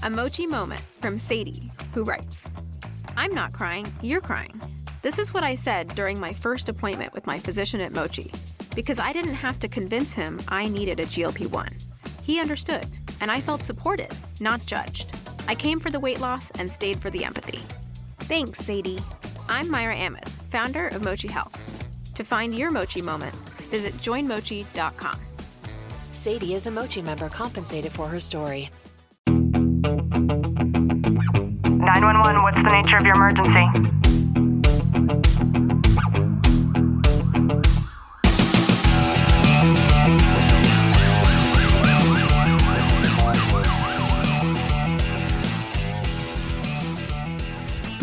A Mochi moment from Sadie, who writes, I'm not crying, you're crying. This is what I said during my first appointment with my physician at Mochi, because I didn't have to convince him I needed a GLP-1. He understood, and I felt supported, not judged. I came for the weight loss and stayed for the empathy. Thanks, Sadie. I'm Myra Ahmed, founder of Mochi Health. To find your Mochi moment, visit joinmochi.com. Sadie is a Mochi member compensated for her story. 911, what's the nature of your emergency?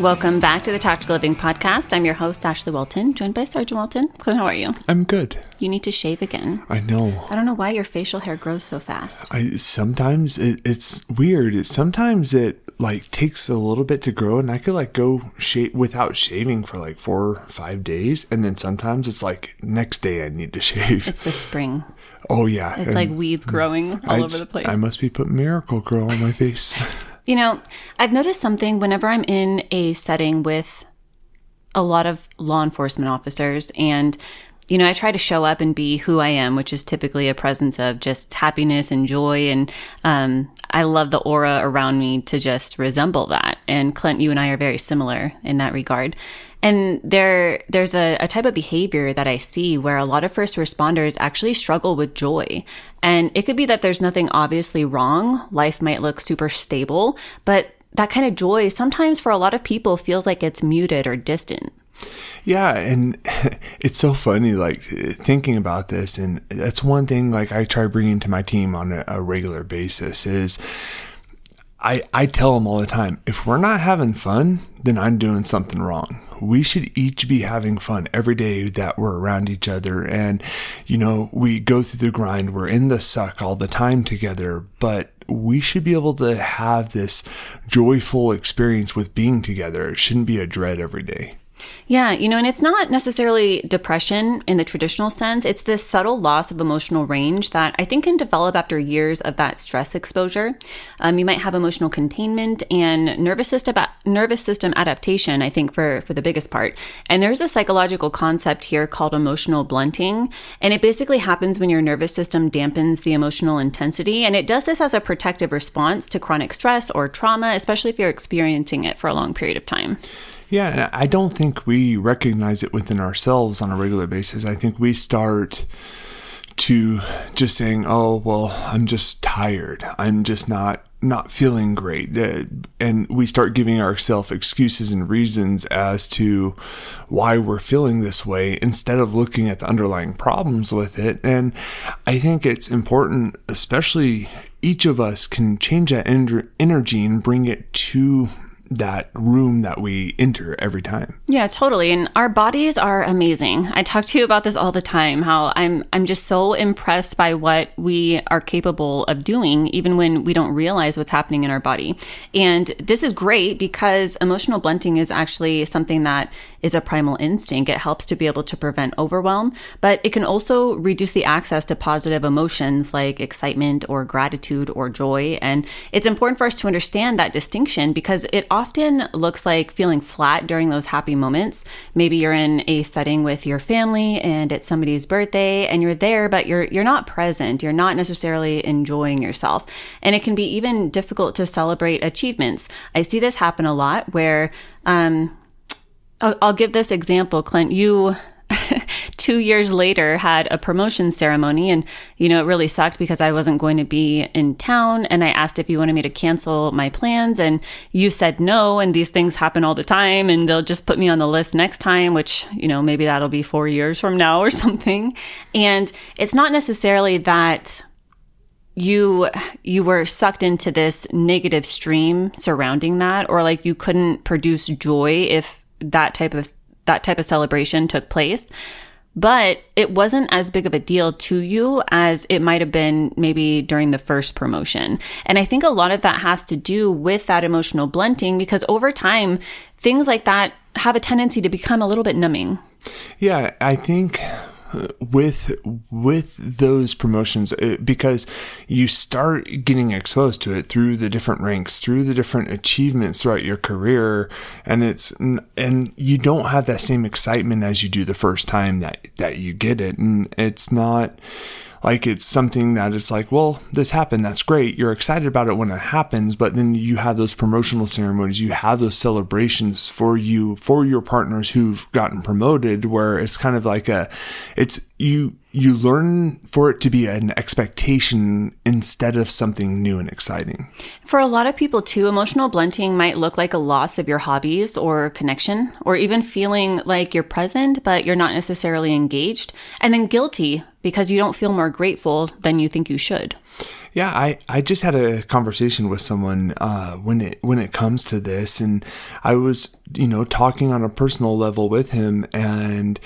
Welcome back to the Tactical Living Podcast. I'm your host, Ashley Walton, joined by Sergeant Walton. Clint, how are you? I'm good. You need to shave again. I know. I don't know why your facial hair grows so fast. Sometimes it's weird. Sometimes it like takes a little bit to grow, and I could like go shave without shaving for like 4 or 5 days, and then sometimes it's like next day I need to shave. It's the spring. Oh yeah, It's like weeds growing all over the place. I must be putting Miracle Grow on my face. You know, I've noticed something whenever I'm in a setting with a lot of law enforcement officers and, you know, I try to show up and be who I am, which is typically a presence of just happiness and joy. And I love the aura around me to just resemble that. And Clint, you and I are very similar in that regard. And there's a type of behavior that I see where a lot of first responders actually struggle with joy. And it could be that there's nothing obviously wrong. Life might look super stable, but that kind of joy sometimes for a lot of people feels like it's muted or distant. Yeah, and it's so funny, like, thinking about this, and that's one thing, like, I try bringing to my team on a regular basis is I tell them all the time, if we're not having fun, then I'm doing something wrong. We should each be having fun every day that we're around each other. And, you know, we go through the grind. We're in the suck all the time together, but we should be able to have this joyful experience with being together. It shouldn't be a dread every day. Yeah, you know, and it's not necessarily depression in the traditional sense. It's this subtle loss of emotional range that I think can develop after years of that stress exposure. You might have emotional containment and nervous system adaptation, I think, for the biggest part. And there's a psychological concept here called emotional blunting. And it basically happens when your nervous system dampens the emotional intensity. And it does this as a protective response to chronic stress or trauma, especially if you're experiencing it for a long period of time. Yeah, and I don't think we recognize it within ourselves on a regular basis. I think we start to just saying, oh, well, I'm just tired. I'm just not feeling great. And we start giving ourselves excuses and reasons as to why we're feeling this way instead of looking at the underlying problems with it. And I think it's important, especially each of us can change that energy and bring it to that room that we enter every time. Yeah, totally. And our bodies are amazing. I talk to you about this all the time, how I'm just so impressed by what we are capable of doing, even when we don't realize what's happening in our body. And this is great because emotional blunting is actually something that is a primal instinct. It helps to be able to prevent overwhelm, but it can also reduce the access to positive emotions like excitement or gratitude or joy. And it's important for us to understand that distinction because it often looks like feeling flat during those happy moments. Maybe you're in a setting with your family and it's somebody's birthday and you're there, but you're not present. You're not necessarily enjoying yourself. And it can be even difficult to celebrate achievements. I see this happen a lot where, I'll give this example, Clint. You 2 years later had a promotion ceremony and, you know, it really sucked because I wasn't going to be in town and I asked if you wanted me to cancel my plans and you said no, and these things happen all the time and they'll just put me on the list next time, which, you know, maybe that'll be 4 years from now or something. And it's not necessarily that you were sucked into this negative stream surrounding that, or like you couldn't produce joy if that type of celebration took place. But it wasn't as big of a deal to you as it might have been maybe during the first promotion. And I think a lot of that has to do with that emotional blunting because over time, things like that have a tendency to become a little bit numbing. Yeah, I think with those promotions, because you start getting exposed to it through the different ranks, through the different achievements throughout your career, and you don't have that same excitement as you do the first time that you get it. And it's not like it's something that it's like, well, this happened, that's great. You're excited about it when it happens, but then you have those promotional ceremonies, you have those celebrations for your partners who've gotten promoted, where it's kind of like you learn for it to be an expectation instead of something new and exciting. For a lot of people too, emotional blunting might look like a loss of your hobbies or connection, or even feeling like you're present, but you're not necessarily engaged, and then guilty because you don't feel more grateful than you think you should. Yeah, I just had a conversation with someone when it comes to this, and I was, talking on a personal level with him, and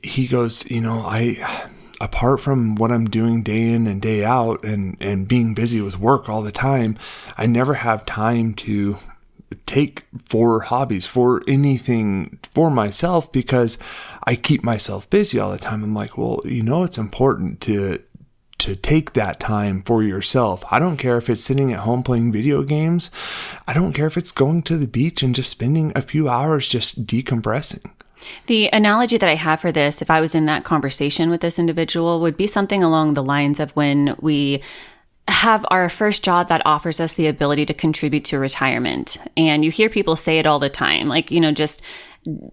he goes, apart from what I'm doing day in and day out and being busy with work all the time, I never have time to take for hobbies, for anything for myself, because I keep myself busy all the time. I'm like, well, it's important to take that time for yourself. I don't care if it's sitting at home playing video games. I don't care if it's going to the beach and just spending a few hours just decompressing. The analogy that I have for this, if I was in that conversation with this individual, would be something along the lines of when we have our first job that offers us the ability to contribute to retirement. And you hear people say it all the time, like, just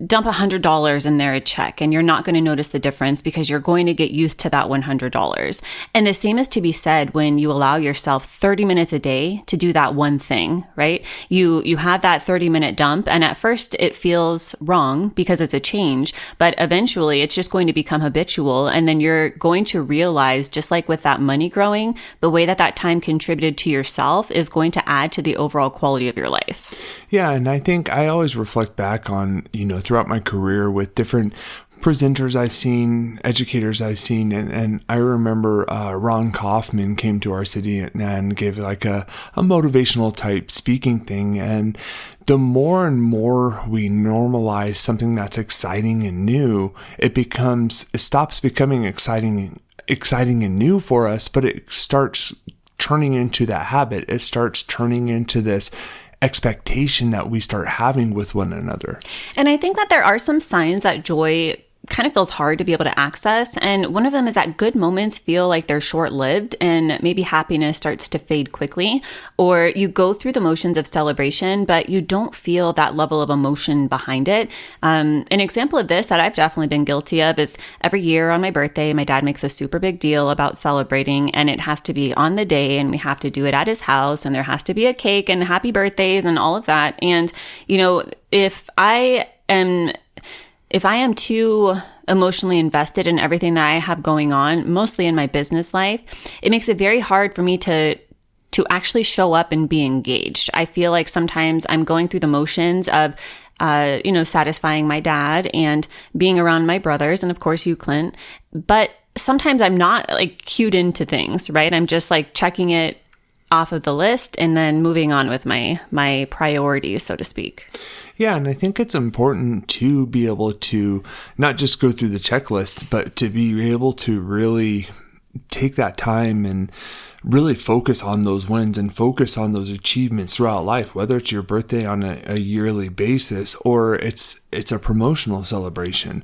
dump $100 in there, a check, and you're not going to notice the difference because you're going to get used to that $100. And the same is to be said when you allow yourself 30 minutes a day to do that one thing, right? You have that 30-minute dump, and at first it feels wrong because it's a change, but eventually it's just going to become habitual. And then you're going to realize, just like with that money growing, the way that time contributed to yourself is going to add to the overall quality of your life. Yeah, and I think I always reflect back on, throughout my career with different presenters I've seen, educators I've seen, and I remember Ron Kaufman came to our city and gave like a motivational type speaking thing, and the more and more we normalize something that's exciting and new, it stops becoming exciting and new for us, but it starts turning into that habit. It starts turning into this expectation that we start having with one another. And I think that there are some signs that joy kind of feels hard to be able to access. And one of them is that good moments feel like they're short-lived and maybe happiness starts to fade quickly, or you go through the motions of celebration, but you don't feel that level of emotion behind it. An example of this that I've definitely been guilty of is every year on my birthday, my dad makes a super big deal about celebrating, and it has to be on the day, and we have to do it at his house, and there has to be a cake and happy birthdays and all of that. And, if I am too emotionally invested in everything that I have going on, mostly in my business life, it makes it very hard for me to actually show up and be engaged. I feel like sometimes I'm going through the motions of, satisfying my dad and being around my brothers, and of course you, Clint. But sometimes I'm not like cued into things, right? I'm just like checking it off of the list and then moving on with my priorities, so to speak. Yeah, and I think it's important to be able to not just go through the checklist, but to be able to really take that time and really focus on those wins and focus on those achievements throughout life, whether it's your birthday on a yearly basis or it's a promotional celebration.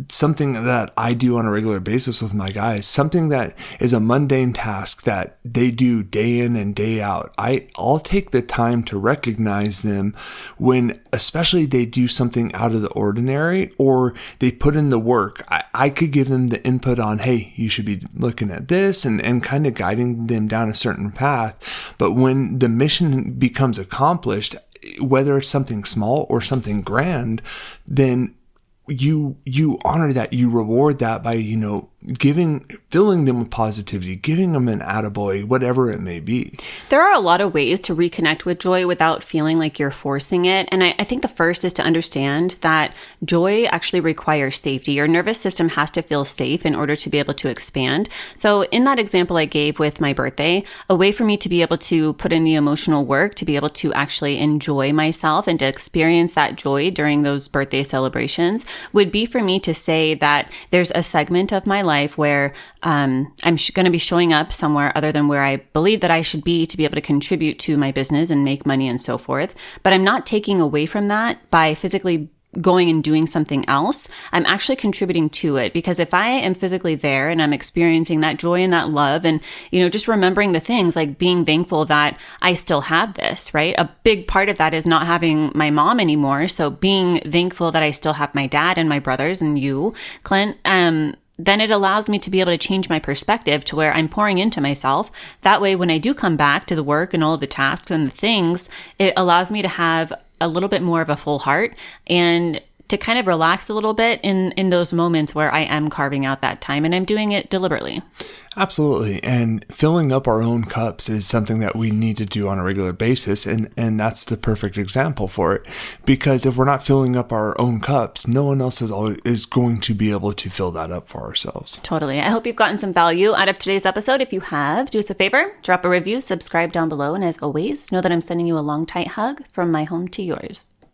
Something that I do on a regular basis with my guys, something that is a mundane task that they do day in and day out. I'll take the time to recognize them when, especially they do something out of the ordinary or they put in the work. I could give them the input on, hey, you should be looking at this and kind of guiding them down a certain path. But when the mission becomes accomplished, whether it's something small or something grand, then you honor that, you reward that by, filling them with positivity, giving them an attaboy, whatever it may be. There are a lot of ways to reconnect with joy without feeling like you're forcing it. And I think the first is to understand that joy actually requires safety. Your nervous system has to feel safe in order to be able to expand. So in that example I gave with my birthday, a way for me to be able to put in the emotional work, to be able to actually enjoy myself and to experience that joy during those birthday celebrations would be for me to say that there's a segment of my life where I'm going to be showing up somewhere other than where I believe that I should be to be able to contribute to my business and make money and so forth. But I'm not taking away from that by physically going and doing something else. I'm actually contributing to it, because if I am physically there and I'm experiencing that joy and that love and, just remembering the things like being thankful that I still have this, right? A big part of that is not having my mom anymore. So being thankful that I still have my dad and my brothers and you, Clint, then it allows me to be able to change my perspective to where I'm pouring into myself. That way, when I do come back to the work and all of the tasks and the things, it allows me to have a little bit more of a full heart and to kind of relax a little bit in those moments where I am carving out that time and I'm doing it deliberately. Absolutely. And filling up our own cups is something that we need to do on a regular basis. And that's the perfect example for it. Because if we're not filling up our own cups, no one else is going to be able to fill that up for ourselves. Totally. I hope you've gotten some value out of today's episode. If you have, do us a favor, drop a review, subscribe down below. And as always, know that I'm sending you a long, tight hug from my home to yours.